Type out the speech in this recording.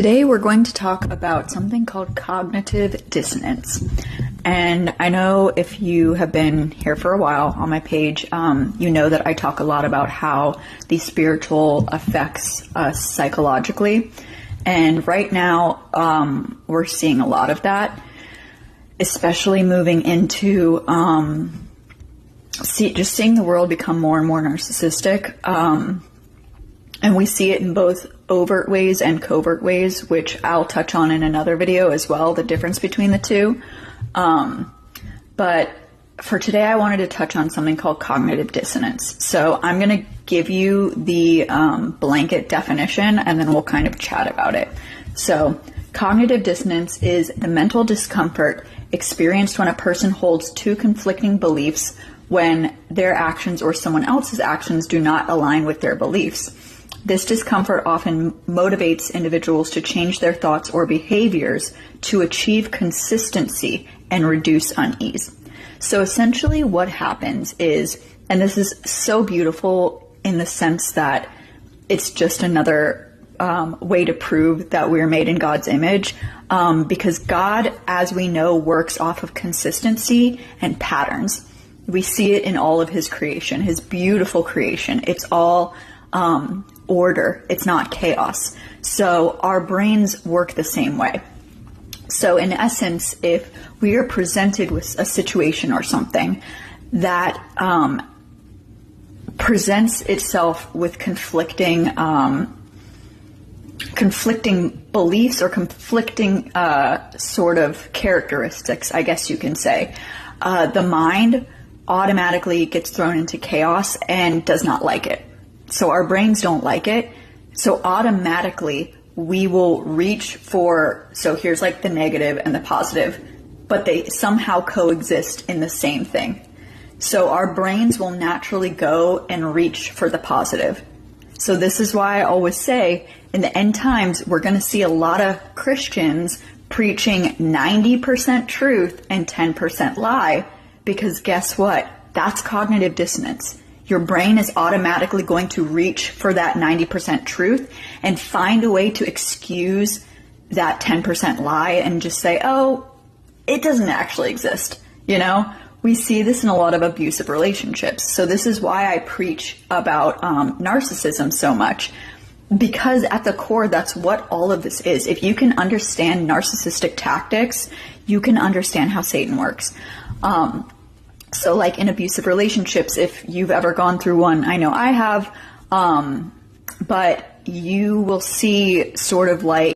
Today we're going to talk about something called cognitive dissonance. And I know if you have been here for a while on my page, you know that I talk a lot about how the spiritual affects us psychologically. And right now, we're seeing a lot of that, especially moving into just seeing the world become more and more narcissistic. And we see it in both overt ways and covert ways, which I'll touch on in another video as well, the difference between the two. But for today, I wanted to touch on something called cognitive dissonance. So I'm going to give you the blanket definition, and then we'll kind of chat about it. So cognitive dissonance is the mental discomfort experienced when a person holds two conflicting beliefs when their actions or someone else's actions do not align with their beliefs. This discomfort often motivates individuals to change their thoughts or behaviors to achieve consistency and reduce unease. So essentially what happens is, and this is so beautiful in the sense that it's just another way to prove that we're made in God's image, because God, as we know, works off of consistency and patterns. We see it in all of his creation, his beautiful creation. It's all order. It's not chaos. So our brains work the same way. So in essence, if we are presented with a situation or something that presents itself with conflicting beliefs or conflicting sort of characteristics, I guess you can say, the mind automatically gets thrown into chaos and does not like it. So our brains don't like it. So automatically we will reach for, so here's like the negative and the positive, but they somehow coexist in the same thing. So our brains will naturally go and reach for the positive. So this is why I always say in the end times, we're going to see a lot of Christians preaching 90% truth and 10% lie, because guess what? That's cognitive dissonance. Your brain is automatically going to reach for that 90% truth and find a way to excuse that 10% lie and just say, oh, it doesn't actually exist. You know, we see this in a lot of abusive relationships. So this is why I preach about narcissism so much, because at the core, that's what all of this is. If you can understand narcissistic tactics, you can understand how Satan works. So like in abusive relationships, if you've ever gone through one, I know I have, but you will see sort of like